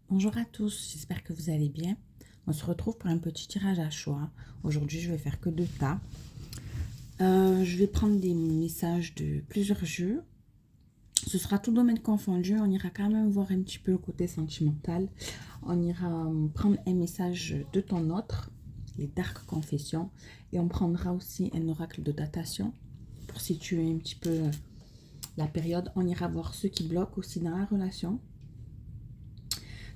Bonjour à tous, j'espère que vous allez bien. On se retrouve pour un petit tirage à choix. Aujourd'hui, je vais faire que 2 tas. Je vais prendre des messages de plusieurs jeux. Ce sera tout domaine confondu. On ira quand même voir un petit peu le côté sentimental. On ira prendre un message de ton autre, les Dark Confessions. Et on prendra aussi un oracle de datation pour situer un petit peu la période. On ira voir ceux qui bloquent aussi dans la relation.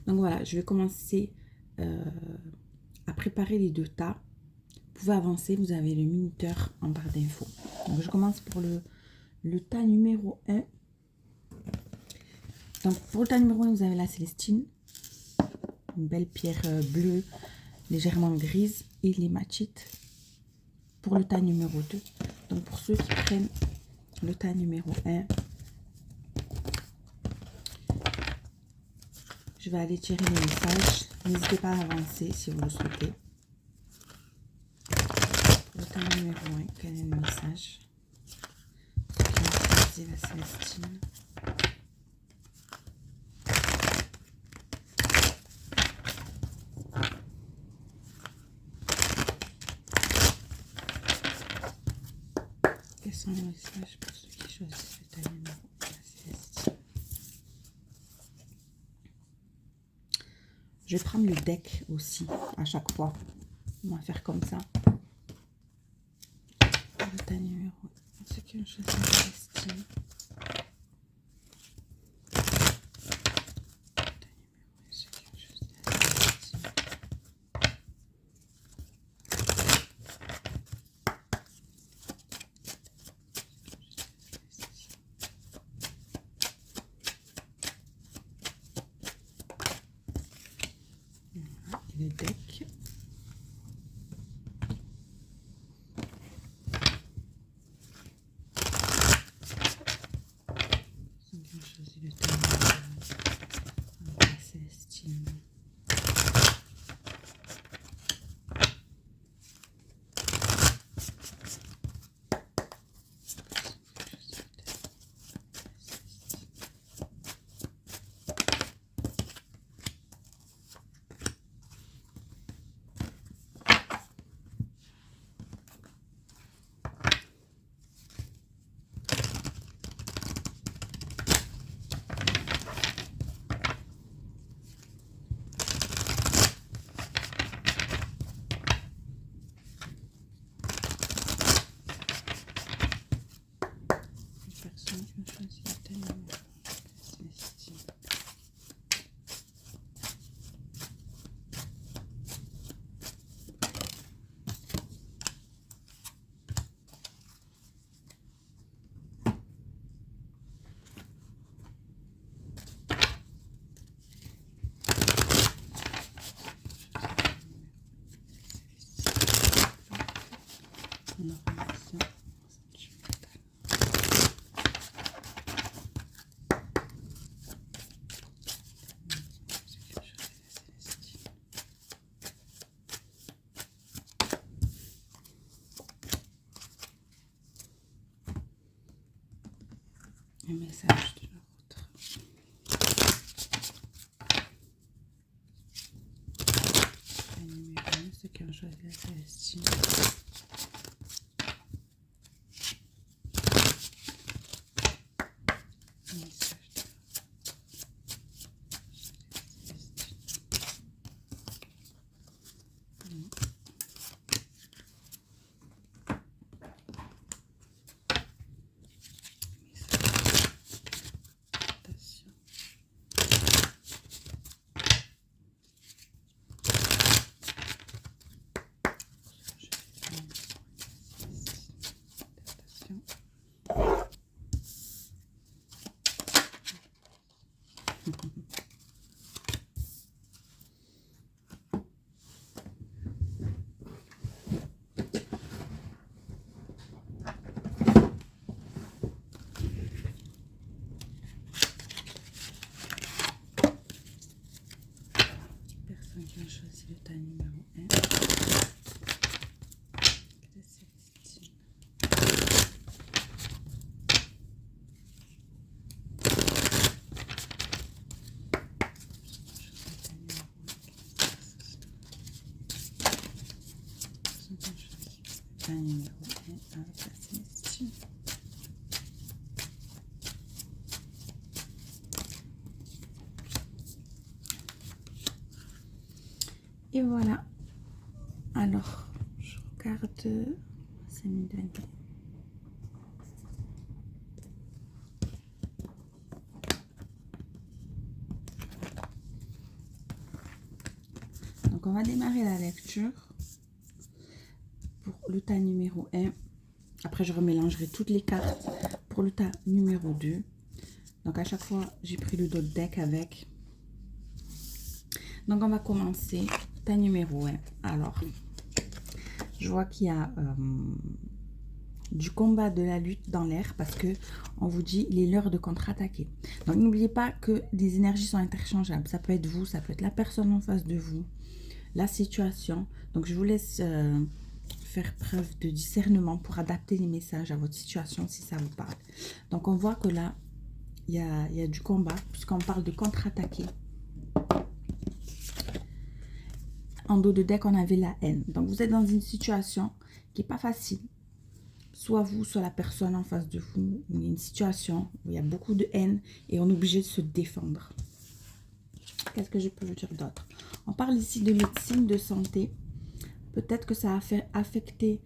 Donc voilà, je vais commencer à préparer les 2 tas. Vous pouvez avancer, vous avez le minuteur en barre d'infos. Donc je commence pour le tas numéro 1. Donc pour le tas numéro 1, vous avez la Célestine, une belle pierre bleue, légèrement grise, et l'hématite pour le tas numéro 2. Donc pour ceux qui prennent le tas numéro 1, je vais aller tirer les messages. N'hésitez pas à avancer si vous le souhaitez. Pour le tas numéro 1, quel est le message? Qui a choisi la Célestine? Quels sont les messages pour ceux qui choisissent le tas numéro 1, la Célestine? Je vais prendre le deck aussi à chaque fois. On va faire comme ça. Le tas numéro 1, ceux qui ont choisi la Célestine. Le deck. Ceux qui ont choisi le thème de la Célestine. Personne qui a choisi le thème de la Célestine. Normalisation sentimentale. Ceux qui ont choisi la Célestine. Un message de l'autre. Le numéro 1, ceux qui ont choisi la Célestine. Un message de la Célestine. Datation. Personne qui a choisi le tas numéro 1. La Célestine. tas numéro 1 avec la Célestine. Et voilà. Alors, je regarde. C'est mis dernier. Donc, on va démarrer la lecture pour le tas numéro 1. Après, je remélangerai toutes les cartes pour le tas numéro 2. Donc, à chaque fois, j'ai pris le dos de deck avec. Donc, on va commencer. Tas numéro 1. Alors, je vois qu'il y a du combat, de la lutte dans l'air parce que on vous dit il est l'heure de contre-attaquer. Donc, n'oubliez pas que des énergies sont interchangeables. Ça peut être vous, ça peut être la personne en face de vous, la situation. Donc, je vous laisse faire preuve de discernement pour adapter les messages à votre situation si ça vous parle. Donc, on voit que là, il y a du combat puisqu'on parle de contre-attaquer. En dos de deck, on avait la haine. Donc, vous êtes dans une situation qui n'est pas facile. Soit vous, soit la personne en face de vous. Il y a une situation où il y a beaucoup de haine et on est obligé de se défendre. Qu'est-ce que je peux vous dire d'autre? On parle ici de médecine, de santé. Peut-être que ça a fait affecter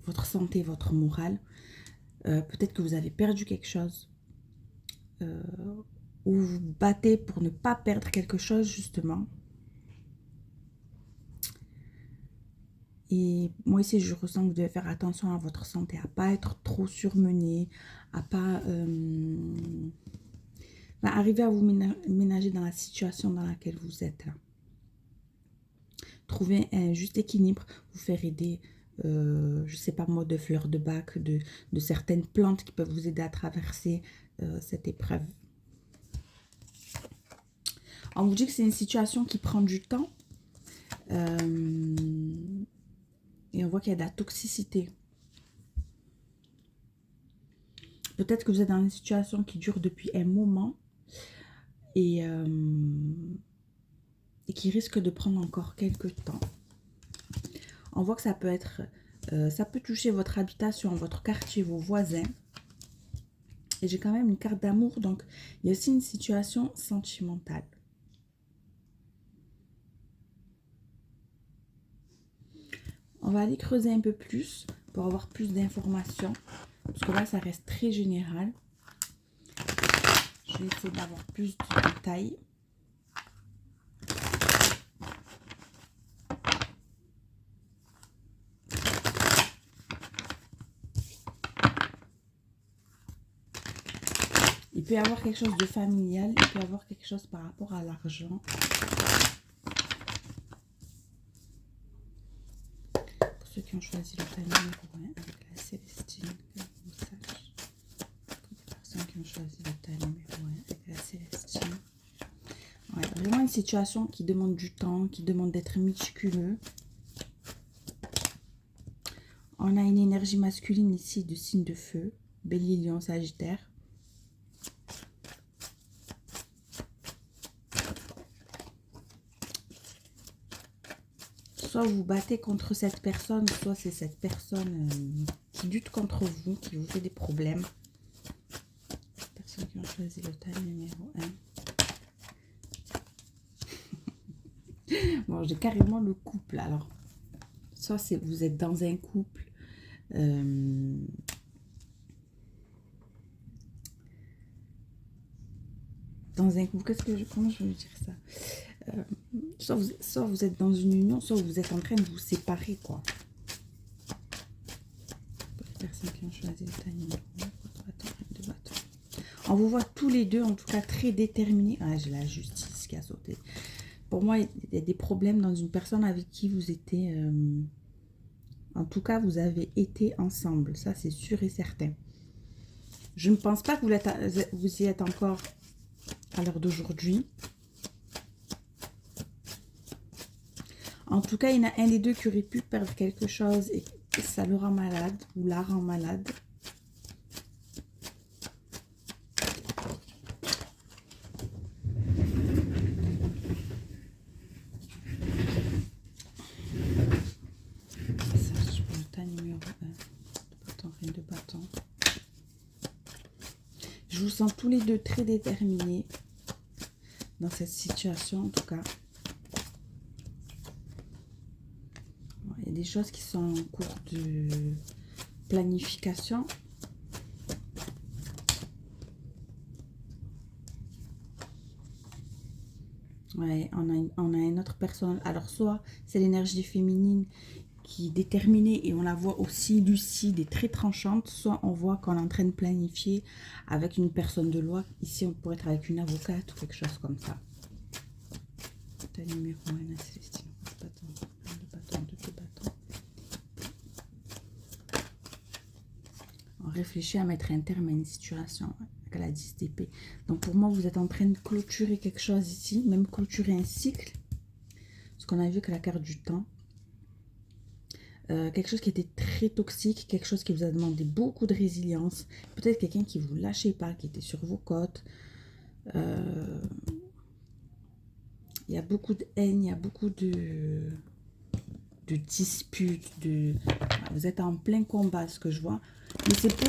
votre santé, votre morale. Peut-être que vous avez perdu quelque chose. Ou vous vous battez pour ne pas perdre quelque chose, justement. Et moi ici, je ressens que vous devez faire attention à votre santé, à ne pas être trop surmené, à pas arriver à vous ménager dans la situation dans laquelle vous êtes. Là. Trouver un juste équilibre, vous faire aider, je ne sais pas moi, de fleurs de bac, de certaines plantes qui peuvent vous aider à traverser cette épreuve. On vous dit que c'est une situation qui prend du temps. Et on voit qu'il y a de la toxicité. Peut-être que vous êtes dans une situation qui dure depuis un moment et qui risque de prendre encore quelques temps. On voit que ça peut être, ça peut toucher votre habitation, votre quartier, vos voisins. Et j'ai quand même une carte d'amour, donc il y a aussi une situation sentimentale. On va aller creuser un peu plus pour avoir plus d'informations. Parce que là, ça reste très général. Je vais essayer d'avoir plus de détails. Il peut y avoir quelque chose de familial. Il peut y avoir quelque chose par rapport à l'argent. Pour ceux qui ont choisi le tas numéro 1 avec la Célestine, que vous sachiez. Pour les personnes qui ont choisi le tas numéro 1 avec la Célestine. Ouais, vraiment une situation qui demande du temps, qui demande d'être méticuleux. On a une énergie masculine ici de signe de feu, Bélier, Lion, Sagittaire. Soit vous vous battez contre cette personne, soit c'est cette personne qui lutte contre vous, qui vous fait des problèmes. Personnes qui ont choisi le tas numéro 1. Bon, j'ai carrément le couple. Alors, soit vous êtes dans un couple. Dans un couple, comment je veux dire ça? Soit vous êtes dans une union, soit vous êtes en train de vous séparer, quoi. Pour les personnes qui ont choisi le tas numéro 1, on vous voit tous les deux, en tout cas, très déterminés. Ah, j'ai la justice qui a sauté. Pour moi, il y a des problèmes dans une personne avec qui vous étiez... en tout cas, vous avez été ensemble. Ça, c'est sûr et certain. Je ne pense pas que vous y êtes encore à l'heure d'aujourd'hui. En tout cas, il y en a un des deux qui aurait pu perdre quelque chose et ça le rend malade ou la rend malade. vous sens tous les deux très déterminés dans cette situation, en tout cas. Il y a des choses qui sont en cours de planification. Ouais, on a une autre personne. Alors, soit c'est l'énergie féminine qui est déterminée et on la voit aussi lucide et très tranchante, soit on voit qu'on est en train de planifier avec une personne de loi. Ici, on pourrait être avec une avocate ou quelque chose comme ça. Numéro 1, la Célestine. On réfléchit à mettre un terme à une situation avec la 10 d'épée. Donc pour moi, vous êtes en train de clôturer quelque chose ici, même clôturer un cycle. Parce qu'on a vu que la carte du temps, quelque chose qui était très toxique, quelque chose qui vous a demandé beaucoup de résilience, peut-être quelqu'un qui ne vous lâchait pas, qui était sur vos côtes. Il y a beaucoup de haine, il y a beaucoup de disputes, vous êtes en plein combat, ce que je vois. Mais c'est pour...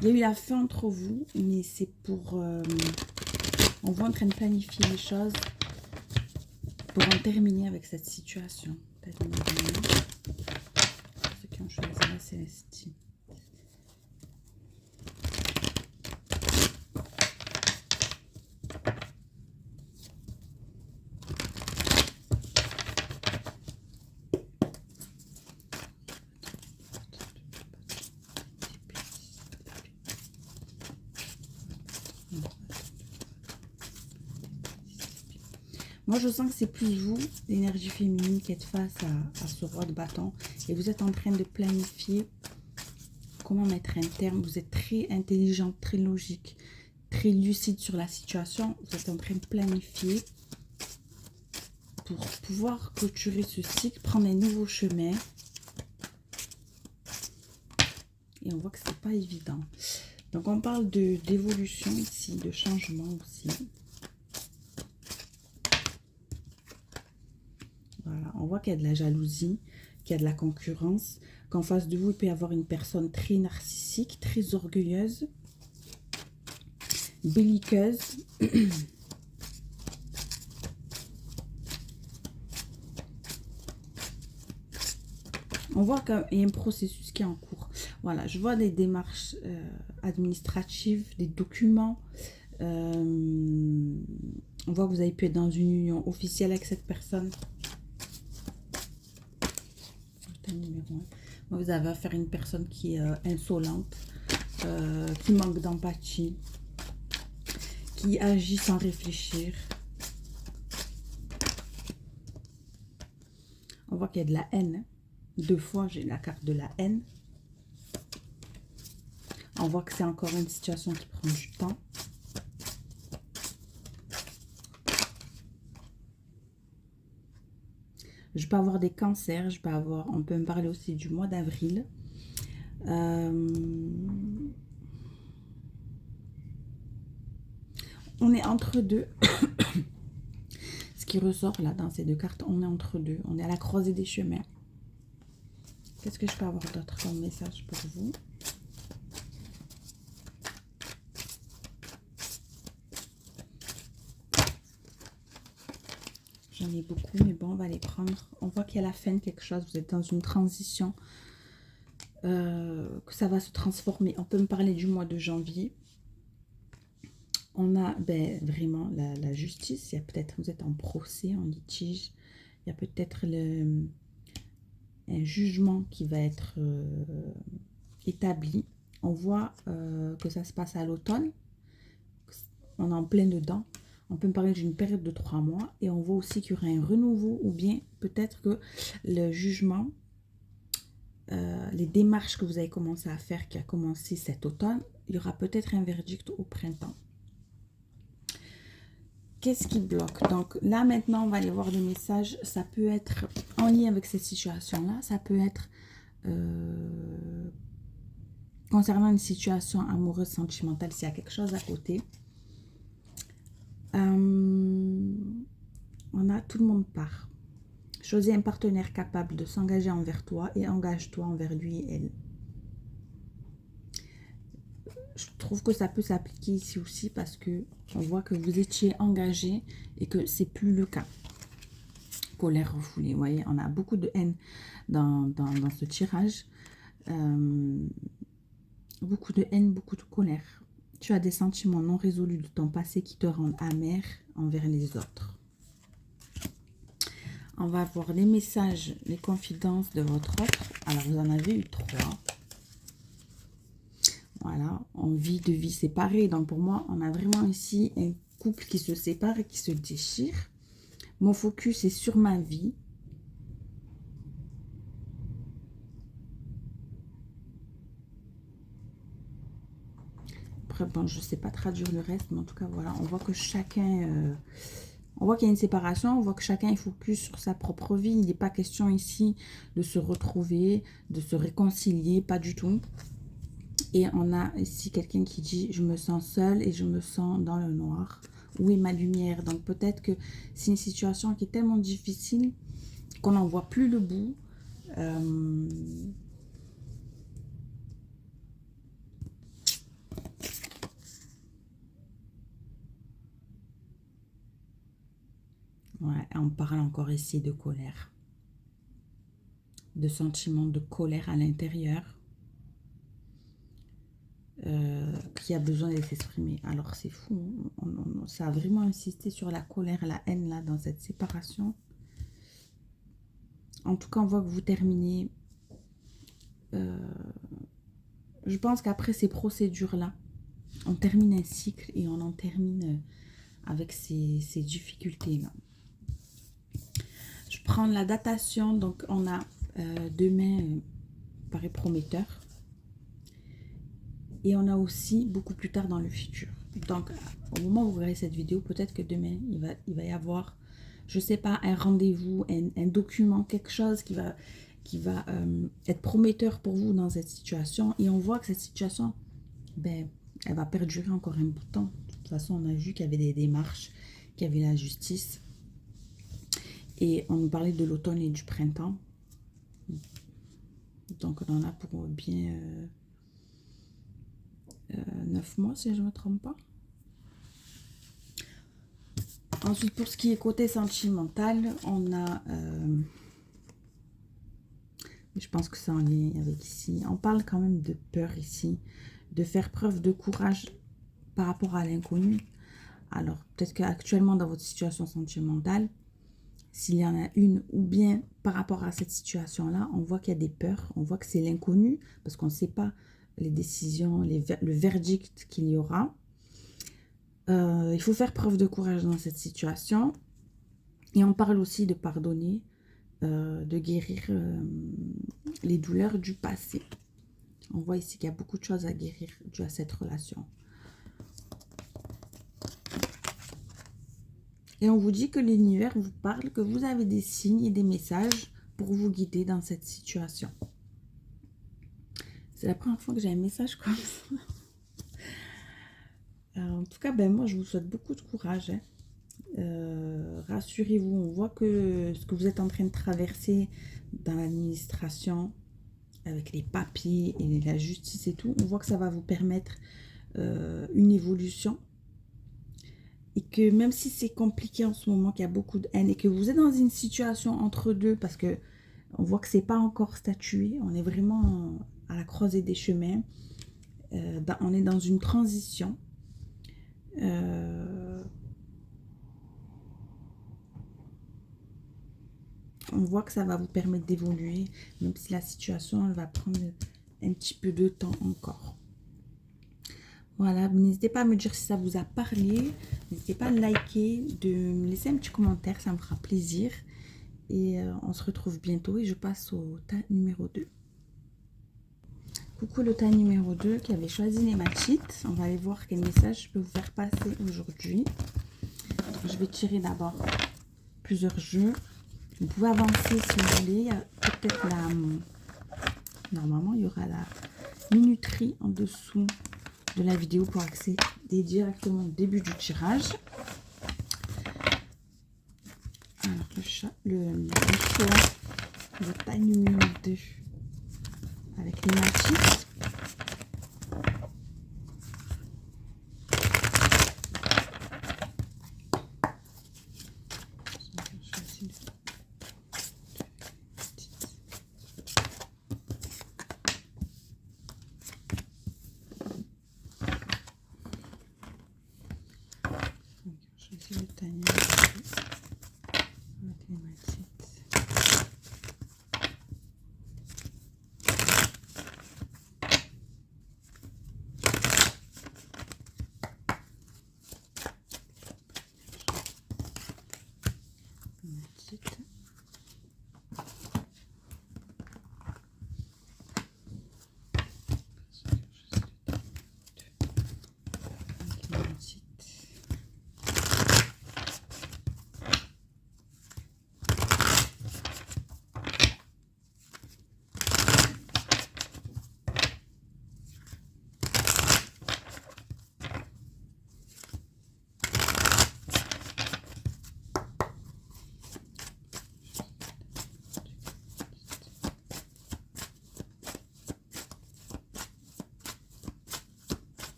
Il y a eu la fin entre vous, mais c'est pour... on va en train de planifier les choses pour en terminer avec cette situation. Ceux qui ont choisi la Célestine. Moi, je sens que c'est plus vous, l'énergie féminine, qui êtes face à ce roi de bâton. Et vous êtes en train de planifier comment mettre un terme. Vous êtes très intelligente, très logique, très lucide sur la situation. Vous êtes en train de planifier pour pouvoir clôturer ce cycle, prendre un nouveau chemin. Et on voit que c'est pas évident. Donc, on parle d'évolution ici, de changement aussi. Voilà, on voit qu'il y a de la jalousie, qu'il y a de la concurrence, qu'en face de vous, il peut y avoir une personne très narcissique, très orgueilleuse, belliqueuse. On voit qu'il y a un processus qui est en cours. Voilà, je vois des démarches administratives, des documents. On voit que vous avez pu être dans une union officielle avec cette personne. Vous avez affaire à une personne qui est insolente, qui manque d'empathie, qui agit sans réfléchir. On voit qu'il y a de la haine. 2 fois, j'ai la carte de la haine. On voit que c'est encore une situation qui prend du temps. Je peux avoir des cancers, je peux avoir, on peut me parler aussi du mois d'avril. On est entre deux. Ce qui ressort là dans ces 2 cartes, on est entre deux. On est à la croisée des chemins. Qu'est-ce que je peux avoir d'autre comme message pour vous? J'en ai beaucoup, mais bon, on va les prendre. On voit qu'il y a la fin de quelque chose. Vous êtes dans une transition. Que ça va se transformer. On peut me parler du mois de janvier. On a vraiment la justice. Il y a peut-être, vous êtes en procès, en litige. Il y a peut-être un jugement qui va être établi. On voit que ça se passe à l'automne. On est en plein dedans. On peut me parler d'une période de 3 mois. Et on voit aussi qu'il y aura un renouveau. Ou bien peut-être que le jugement, les démarches que vous avez commencé à faire, qui a commencé cet automne, il y aura peut-être un verdict au printemps. Qu'est-ce qui bloque? Donc là, maintenant, on va aller voir des messages. Ça peut être en lien avec cette situation-là. Ça peut être concernant une situation amoureuse, sentimentale, s'il y a quelque chose à côté. On a tout le monde part. Choisis un partenaire capable de s'engager envers toi et engage-toi envers lui et elle. je trouve que ça peut s'appliquer ici aussi parce que on voit que vous étiez engagé et que c'est plus le cas. Colère refoulée, vous voyez, on a beaucoup de haine dans ce tirage. Beaucoup de haine, beaucoup de colère. Tu as des sentiments non résolus de ton passé qui te rendent amer envers les autres. On va voir les messages, les confidences de votre autre. Alors, vous en avez eu 3. Voilà, on vit de vie séparée. Donc, pour moi, on a vraiment ici un couple qui se sépare et qui se déchire. Mon focus est sur ma vie. Après, bon, je ne sais pas traduire le reste, mais en tout cas, voilà, on voit que chacun... on voit qu'il y a une séparation, on voit que chacun est focus sur sa propre vie. Il n'est pas question ici de se retrouver, de se réconcilier, pas du tout. Et on a ici quelqu'un qui dit « Je me sens seule et je me sens dans le noir. Où est ma lumière ?» Donc peut-être que c'est une situation qui est tellement difficile qu'on n'en voit plus le bout. Ouais, on parle encore ici de colère. De sentiments de colère à l'intérieur. Qui a besoin d'être exprimé. Alors c'est fou, hein. Ça a vraiment insisté sur la colère, la haine là dans cette séparation. En tout cas, on voit que vous terminez. Je pense qu'après ces procédures là, on termine un cycle et on en termine avec ces difficultés là. Je prends la datation, donc on a demain paraît prometteur. Et on a aussi beaucoup plus tard dans le futur. Donc, au moment où vous regardez cette vidéo, peut-être que demain, il va y avoir, je ne sais pas, un rendez-vous, un document, quelque chose qui va être prometteur pour vous dans cette situation. Et on voit que cette situation, ben, elle va perdurer encore un bout de temps. De toute façon, on a vu qu'il y avait des démarches, qu'il y avait la justice. Et on nous parlait de l'automne et du printemps. Donc, on en a pour bien... 9 mois si je ne me trompe pas. Ensuite, pour ce qui est côté sentimental, on a je pense que c'est en lien avec ici, on parle quand même de peur ici, de faire preuve de courage par rapport à l'inconnu. Alors peut-être qu'actuellement dans votre situation sentimentale, s'il y en a une, ou bien par rapport à cette situation là, on voit qu'il y a des peurs, on voit que c'est l'inconnu parce qu'on ne sait pas les décisions, le verdict qu'il y aura. Il faut faire preuve de courage dans cette situation. Et on parle aussi de pardonner, de guérir les douleurs du passé. On voit ici qu'il y a beaucoup de choses à guérir dû à cette relation. Et on vous dit que l'univers vous parle, que vous avez des signes et des messages pour vous guider dans cette situation. C'est la première fois que j'ai un message comme ça. En tout cas, ben moi, je vous souhaite beaucoup de courage. Hein. Rassurez-vous, on voit que ce que vous êtes en train de traverser dans l'administration, avec les papiers et la justice et tout, on voit que ça va vous permettre une évolution. Et que même si c'est compliqué en ce moment, qu'il y a beaucoup de haine et que vous êtes dans une situation entre deux, parce que on voit que c'est pas encore statué, on est vraiment à la croisée des chemins, on est dans une transition. On voit que ça va vous permettre d'évoluer, même si la situation elle va prendre un petit peu de temps encore. Voilà, n'hésitez pas à me dire si ça vous a parlé. N'hésitez pas à liker, de me laisser un petit commentaire, ça me fera plaisir. Et on se retrouve bientôt et je passe au tas numéro 2. Coucou le tas numéro 2 qui avait choisi les machites. On va aller voir quel message je peux vous faire passer aujourd'hui. Je vais tirer d'abord plusieurs jeux. Vous pouvez avancer si vous voulez. Il y a peut-être la... Normalement, il y aura la minuterie en dessous de la vidéo pour accéder directement au début du tirage. Alors, le choix, le tas numéro 2 avec les machites. le tas numéro 2 avec les matites.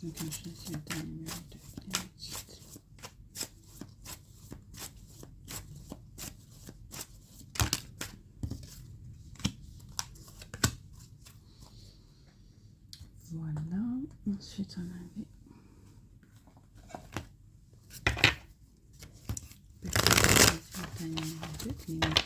Donc, je choisis le tas numéro 2 avec les matites. Voilà. Ensuite, on avait le tas numéro 2 avec les matites.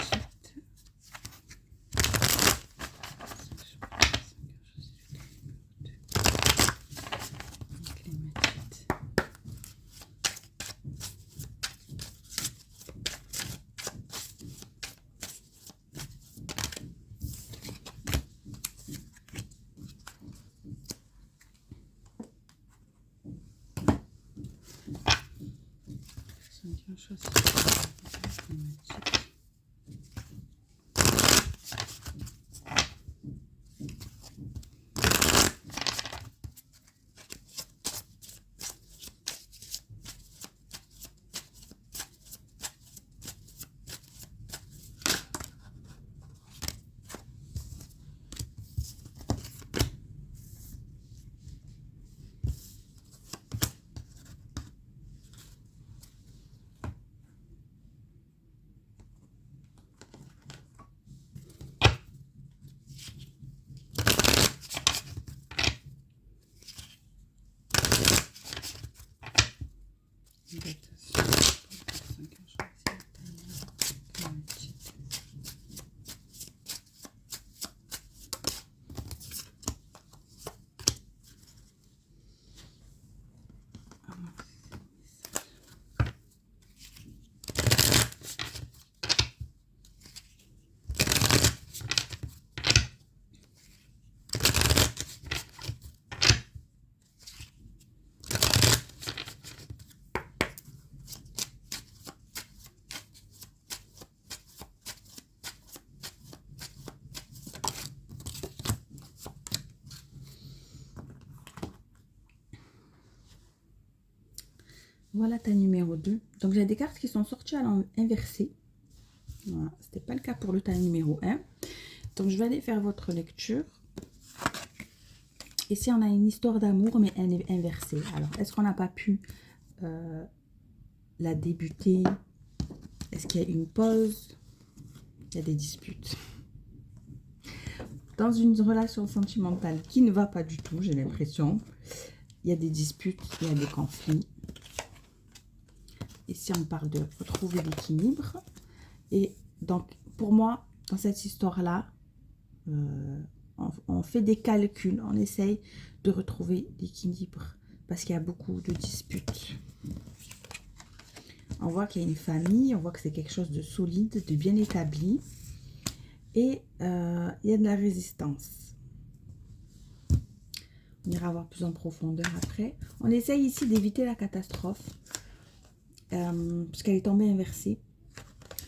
Je choisis les matites. Voilà ta numéro 2. Donc j'ai des cartes qui sont sorties à l'inversé. Voilà, ce n'était pas le cas pour le tas numéro 1. Donc je vais aller faire votre lecture. Ici on a une histoire d'amour mais elle est inversée. Alors est-ce qu'on n'a pas pu la débuter? Est-ce qu'il y a une pause? Il y a des disputes. Dans une relation sentimentale qui ne va pas du tout, j'ai l'impression. Il y a des disputes, il y a des conflits. Ici, on parle de retrouver l'équilibre. Et donc, pour moi, dans cette histoire-là, on fait des calculs. On essaye de retrouver l'équilibre parce qu'il y a beaucoup de disputes. On voit qu'il y a une famille, on voit que c'est quelque chose de solide, de bien établi. Et il y a de la résistance. On ira voir plus en profondeur après. On essaye ici d'éviter la catastrophe. Parce qu'elle est tombée inversée.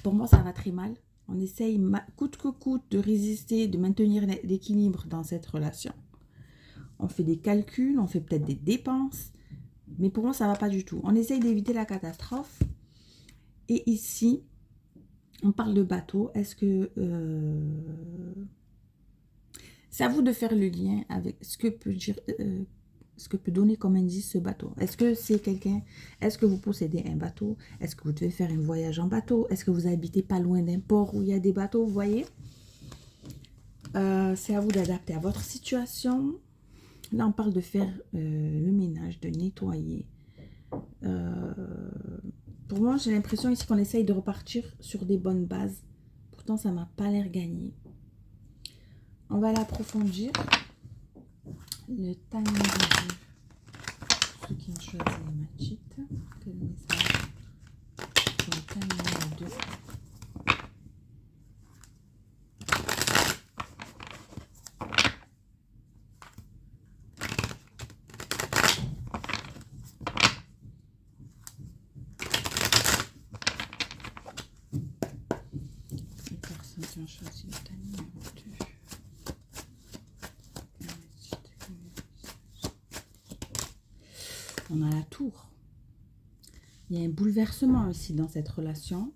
Pour moi, ça va très mal. On essaye coûte que coûte de résister, de maintenir l'équilibre dans cette relation. on fait des calculs, on fait peut-être des dépenses. Mais pour moi, ça ne va pas du tout. On essaye d'éviter la catastrophe. Et ici, on parle de bateau. Est-ce que... c'est à vous de faire le lien avec ce que peut dire... ce que peut donner comme indice ce bateau. Est-ce que c'est quelqu'un... Est-ce que vous possédez un bateau? Est-ce que vous devez faire un voyage en bateau? Est-ce que vous habitez pas loin d'un port où il y a des bateaux? Vous voyez? C'est à vous d'adapter à votre situation. Là, on parle de faire le ménage, de nettoyer. Pour moi, j'ai l'impression ici qu'on essaye de repartir sur des bonnes bases. Pourtant, ça m'a pas l'air gagné. On va l'approfondir. Le timing du jeu. Ceux qui ont choisi la matchite. Que le message pour le timing 2. Les personnes qui ont choisi le timing 2. On a la tour. Il y a un bouleversement aussi dans cette relation.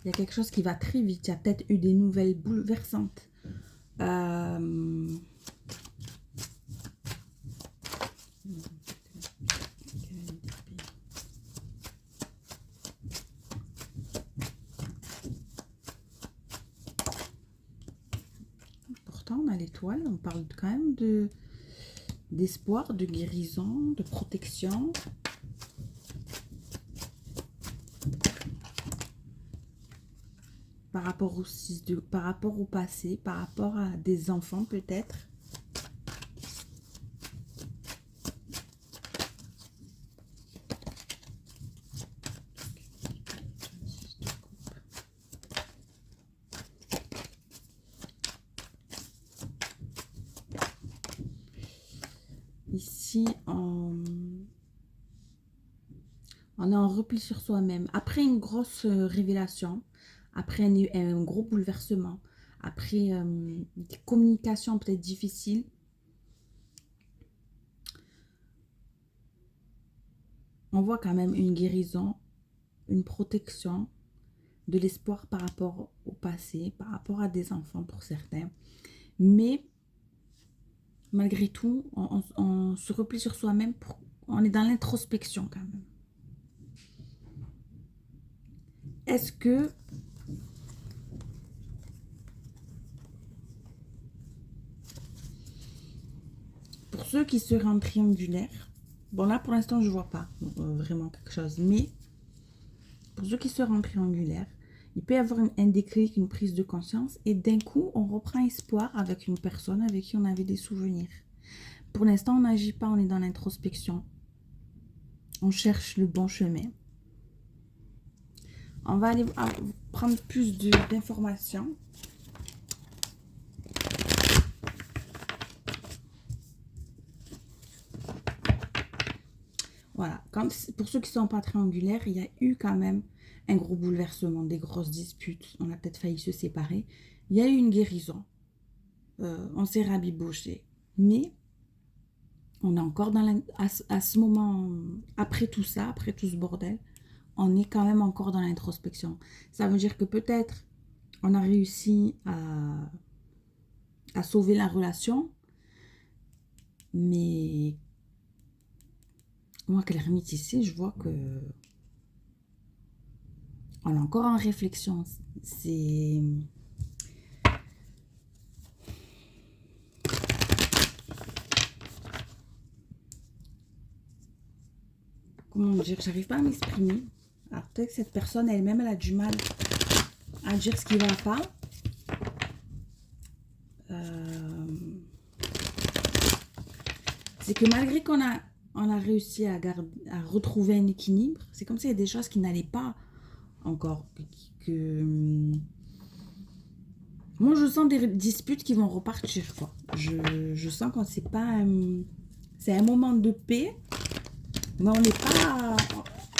Il y a quelque chose qui va très vite. Il y a peut-être eu des nouvelles bouleversantes. Pourtant, on a l'étoile. On parle quand même d'espoir, de guérison, de protection. Par rapport par rapport au passé, par rapport à des enfants peut-être. Ici, on est en repli sur soi-même. Après une grosse révélation, après un gros bouleversement, après des communications peut-être difficiles, on voit quand même une guérison, une protection, de l'espoir par rapport au passé, par rapport à des enfants pour certains. Mais malgré tout, on se replie sur soi-même, on est dans l'introspection quand même. Est-ce que pour ceux qui seraient en triangulaire, bon là pour l'instant je vois pas vraiment quelque chose, mais pour ceux qui seraient en triangulaire, il peut y avoir un déclic, une prise de conscience, et d'un coup on reprend espoir avec une personne avec qui on avait des souvenirs. Pour l'instant on n'agit pas, on est dans l'introspection, on cherche le bon chemin. On va aller prendre plus d'informations. Voilà, comme pour ceux qui sont pas triangulaires, il y a eu quand même un gros bouleversement, des grosses disputes. On a peut-être failli se séparer. Il y a eu une guérison. On s'est rabiboché. Mais on est encore dans à ce moment, après tout ça, après tout ce bordel, on est quand même encore dans l'introspection. Ça veut dire que peut-être on a réussi à sauver la relation, mais moi, que l'ermite ici, je vois que on est encore en réflexion. C'est... Comment dire? J'arrive pas à m'exprimer. Alors peut-être que cette personne elle-même, elle a du mal à dire ce qui va pas. C'est que malgré qu'on a réussi à retrouver un équilibre, c'est comme s'il y a des choses qui n'allaient pas encore. Moi, je sens des disputes qui vont repartir, quoi. Je sens que c'est pas... c'est un moment de paix, mais on n'est pas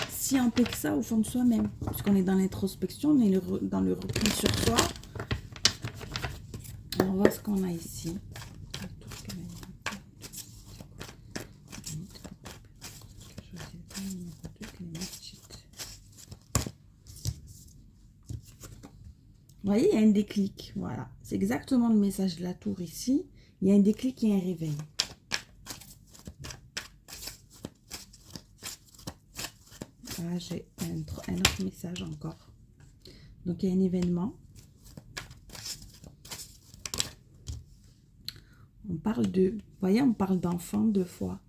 si en paix que ça au fond de soi-même. Puisqu'on est dans l'introspection, on est dans le repli sur soi. On va voir ce qu'on a ici. Vous voyez, il y a un déclic. Voilà. C'est exactement le message de la tour ici. Il y a un déclic et un réveil. Là, j'ai un autre message encore. Donc, il y a un événement. On parle de... Vous voyez, on parle d'enfant 2 fois.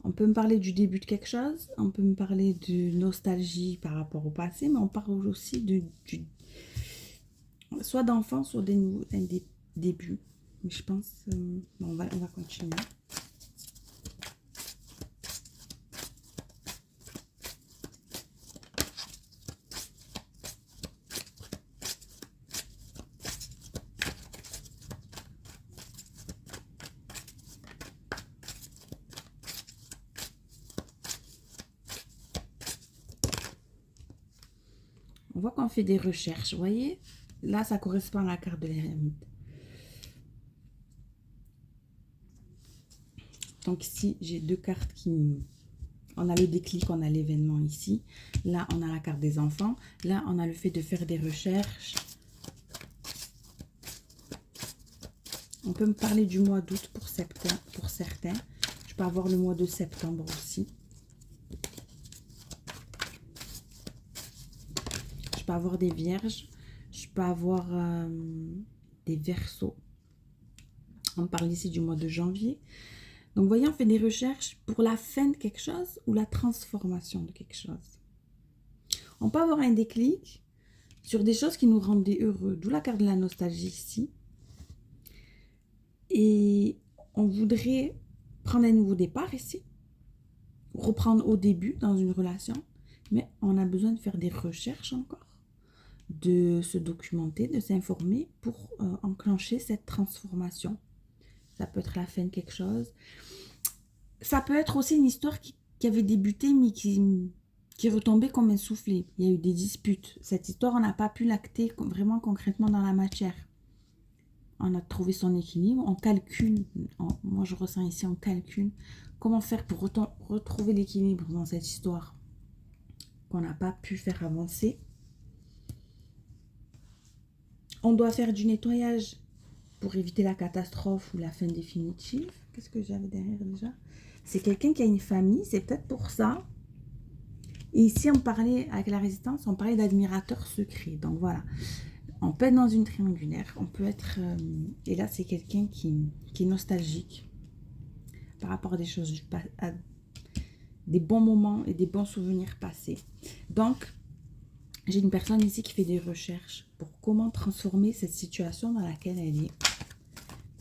On peut me parler du début de quelque chose. On peut me parler de nostalgie par rapport au passé. Mais on parle aussi soit d'enfant, soit des débuts. Mais je pense... bon, on va continuer. On voit qu'on fait des recherches, vous voyez. Là, ça correspond à la carte de l'ermite. Donc ici, j'ai 2 cartes qui... On a le déclic, on a l'événement ici. Là, on a la carte des enfants. Là, on a le fait de faire des recherches. On peut me parler du mois d'août pour certains. Je peux avoir le mois de septembre aussi. Je peux avoir des vierges. Je peux avoir des verseaux. On parle ici du mois de janvier. Donc, vous voyez, on fait des recherches pour la fin de quelque chose ou la transformation de quelque chose. On peut avoir un déclic sur des choses qui nous rendaient heureux. D'où la carte de la nostalgie ici. Et on voudrait prendre un nouveau départ ici. Reprendre au début dans une relation. Mais on a besoin de faire des recherches encore. De se documenter, de s'informer pour enclencher cette transformation. Ça peut être la fin de quelque chose. Ça peut être aussi une histoire qui avait débuté, mais qui retombait comme un soufflet. Il y a eu des disputes. Cette histoire, on n'a pas pu l'acter vraiment concrètement dans la matière. On a trouvé son équilibre. On calcule. Moi, je ressens ici, on calcule. Comment faire pour retrouver l'équilibre dans cette histoire qu'on n'a pas pu faire avancer. On doit faire du nettoyage pour éviter la catastrophe ou la fin définitive. Qu'est-ce que j'avais derrière déjà? C'est quelqu'un qui a une famille, c'est peut-être pour ça. Et ici, on parlait, avec la résistance, on parlait d'admirateur secret. Donc voilà, on peut être dans une triangulaire, on peut être... et là, c'est quelqu'un qui est nostalgique par rapport à des choses, à des bons moments et des bons souvenirs passés. Donc, j'ai une personne ici qui fait des recherches pour comment transformer cette situation dans laquelle elle est.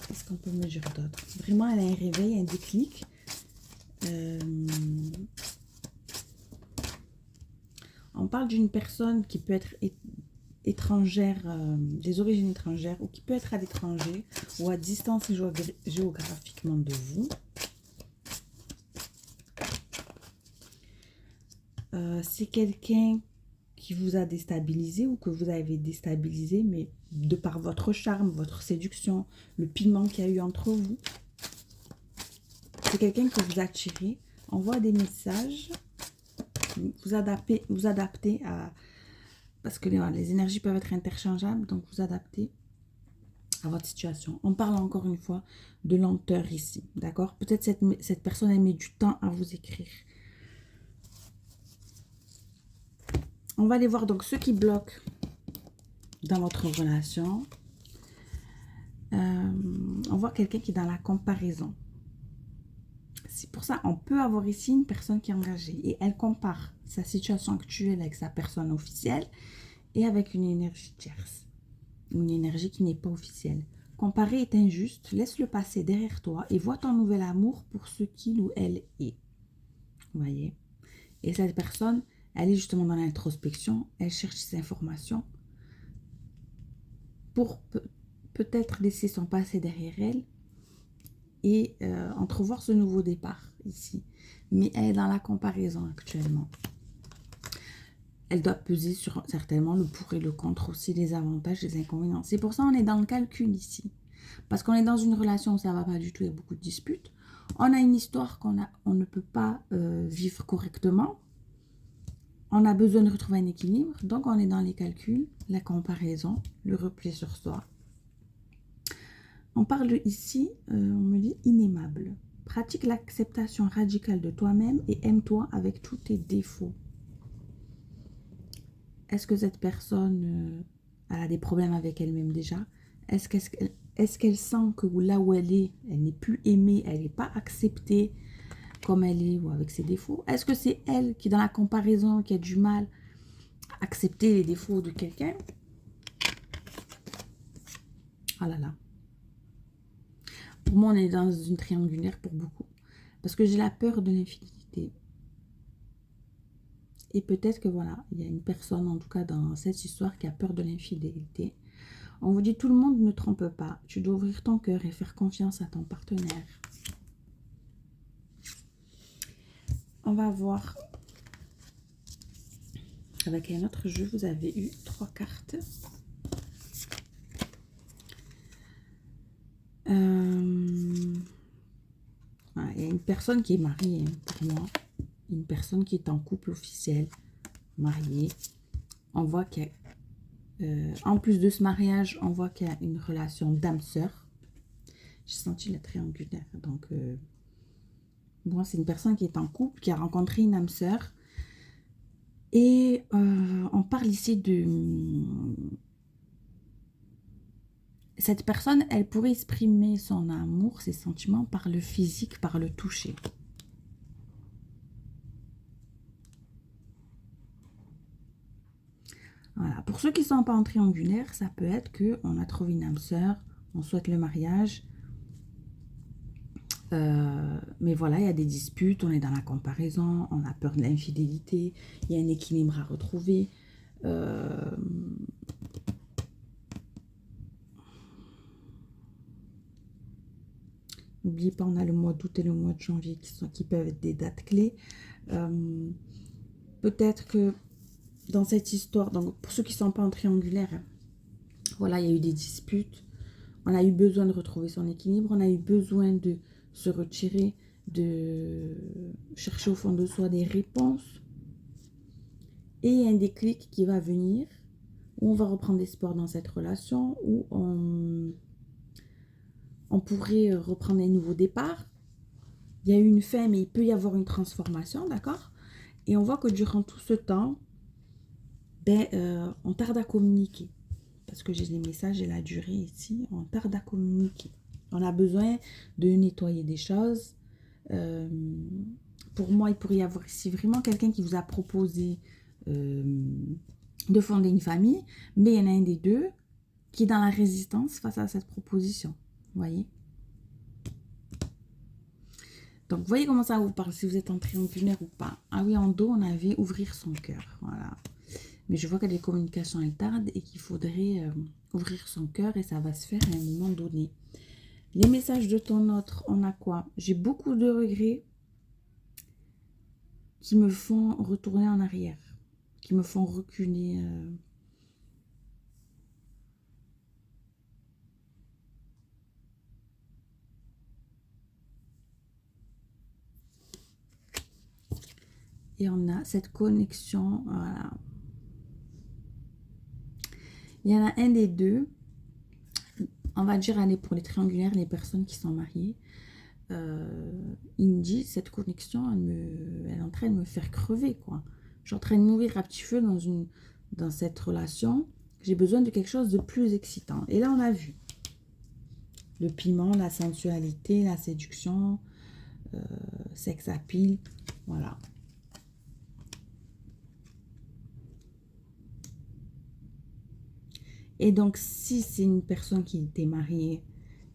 Qu'est-ce qu'on peut me dire d'autre? Vraiment, elle a un réveil, un déclic. On parle d'une personne qui peut être étrangère, des origines étrangères, ou qui peut être à l'étranger ou à distance géographiquement de vous. C'est quelqu'un qui vous a déstabilisé ou que vous avez déstabilisé, mais de par votre charme, votre séduction, le piment qu'il y a eu entre vous. C'est quelqu'un que vous attirez, envoie des messages, vous adaptez à... Parce que les énergies peuvent être interchangeables, donc vous adaptez à votre situation. On parle encore une fois de lenteur ici, d'accord? Peut-être cette personne a mis du temps à vous écrire. On va aller voir donc ceux qui bloquent dans votre relation. On voit quelqu'un qui est dans la comparaison. C'est pour ça on peut avoir ici une personne qui est engagée et elle compare sa situation actuelle avec sa personne officielle et avec une énergie tierce, une énergie qui n'est pas officielle. Comparer est injuste, laisse-le passer derrière toi et vois ton nouvel amour pour ce qu'il ou elle est. Vous voyez? Et cette personne, elle est justement dans l'introspection, elle cherche ces informations pour peut-être laisser son passé derrière elle et entrevoir ce nouveau départ ici. Mais elle est dans la comparaison actuellement. Elle doit peser sur certainement le pour et le contre aussi, les avantages, les inconvénients. C'est pour ça qu'on est dans le calcul ici. Parce qu'on est dans une relation où ça ne va pas du tout, il y a beaucoup de disputes. On a une histoire on ne peut pas vivre correctement. On a besoin de retrouver un équilibre. Donc, on est dans les calculs, la comparaison, le repli sur soi. On parle ici, on me dit inaimable. Pratique l'acceptation radicale de toi-même et aime-toi avec tous tes défauts. Est-ce que cette personne elle a des problèmes avec elle-même déjà? Est-ce qu'elle sent que là où elle n'est plus aimée, elle n'est pas acceptée comme elle est ou avec ses défauts? Est-ce que c'est elle qui, dans la comparaison, qui a du mal à accepter les défauts de quelqu'un? Ah là là. Pour moi, on est dans une triangulaire pour beaucoup. Parce que j'ai la peur de l'infidélité. Et peut-être que voilà, il y a une personne, en tout cas dans cette histoire, qui a peur de l'infidélité. On vous dit, tout le monde ne trompe pas. Tu dois ouvrir ton cœur et faire confiance à ton partenaire. On va voir. Avec un autre jeu, vous avez eu 3 cartes. Voilà, il y a une personne qui est mariée, pour moi. Une personne qui est en couple officiel, mariée. On voit qu'il y a, en plus de ce mariage, on voit qu'il y a une relation d'âme-sœur. J'ai senti la triangulaire. Donc, bon, c'est une personne qui est en couple, qui a rencontré une âme-sœur. Et on parle ici de... Cette personne, elle pourrait exprimer son amour, ses sentiments par le physique, par le toucher. Voilà. Pour ceux qui ne sont pas en triangulaire, ça peut être qu'on a trouvé une âme sœur, on souhaite le mariage. Mais voilà, il y a des disputes, on est dans la comparaison, on a peur de l'infidélité, il y a un équilibre à retrouver. N'oubliez pas, on a le mois d'août et le mois de janvier qui peuvent être des dates clés. Peut-être que dans cette histoire, donc pour ceux qui ne sont pas en triangulaire, voilà, il y a eu des disputes. On a eu besoin de retrouver son équilibre. On a eu besoin de se retirer, de chercher au fond de soi des réponses. Et il y a un déclic qui va venir, où on va reprendre espoir dans cette relation, où on pourrait reprendre un nouveau départ. Il y a eu une fin, mais il peut y avoir une transformation, d'accord? Et on voit que durant tout ce temps, on tarde à communiquer. Parce que j'ai les messages et la durée ici, on tarde à communiquer. On a besoin de nettoyer des choses. Pour moi, il pourrait y avoir ici vraiment quelqu'un qui vous a proposé de fonder une famille, mais il y en a un des deux qui est dans la résistance face à cette proposition. Vous voyez? Donc, voyez comment ça vous parle, si vous êtes en triangulaire ou pas. Ah oui, en dos, on avait ouvrir son cœur. Voilà. Mais je vois que les communications elles tardent et qu'il faudrait ouvrir son cœur et ça va se faire à un moment donné. Les messages de ton autre, on a quoi? J'ai beaucoup de regrets qui me font retourner en arrière, qui me font reculer. Et on a cette connexion, voilà. Il y en a un des deux, on va dire, allez, pour les triangulaires, les personnes qui sont mariées, il me dit, cette connexion, elle est en train de me faire crever, quoi. Je suis en train de mourir à petit feu dans cette relation. J'ai besoin de quelque chose de plus excitant. Et là, on a vu le piment, la sensualité, la séduction, sex appeal, voilà. Et donc, si c'est une personne qui était mariée,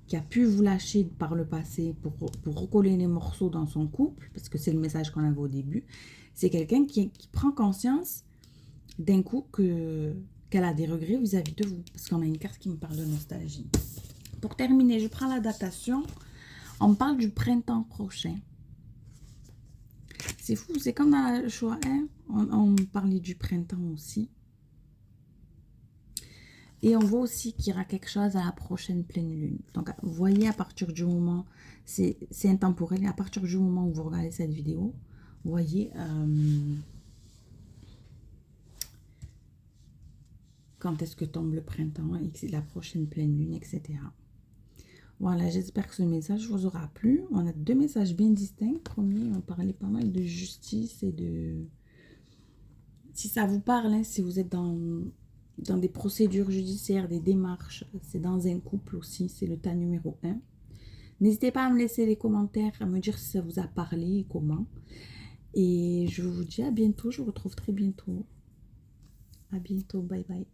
qui a pu vous lâcher par le passé pour recoller les morceaux dans son couple, parce que c'est le message qu'on avait au début, c'est quelqu'un qui prend conscience d'un coup qu'elle a des regrets vis-à-vis de vous, parce qu'on a une carte qui me parle de nostalgie. Pour terminer, je prends la datation. On me parle du printemps prochain. C'est fou, c'est comme dans le choix 1, on parlait du printemps aussi. Et on voit aussi qu'il y aura quelque chose à la prochaine pleine lune. Donc, vous voyez, à partir du moment, c'est intemporel, et à partir du moment où vous regardez cette vidéo, vous voyez quand est-ce que tombe le printemps et que c'est la prochaine pleine lune, etc. Voilà, j'espère que ce message vous aura plu. On a deux messages bien distincts. Premier, on parlait pas mal de justice et de... Si ça vous parle, hein, si vous êtes dans des procédures judiciaires, des démarches, c'est dans un couple aussi, c'est le tas numéro 1. N'hésitez pas à me laisser les commentaires, à me dire si ça vous a parlé et comment. Et je vous dis à bientôt, je vous retrouve très bientôt. À bientôt, bye bye.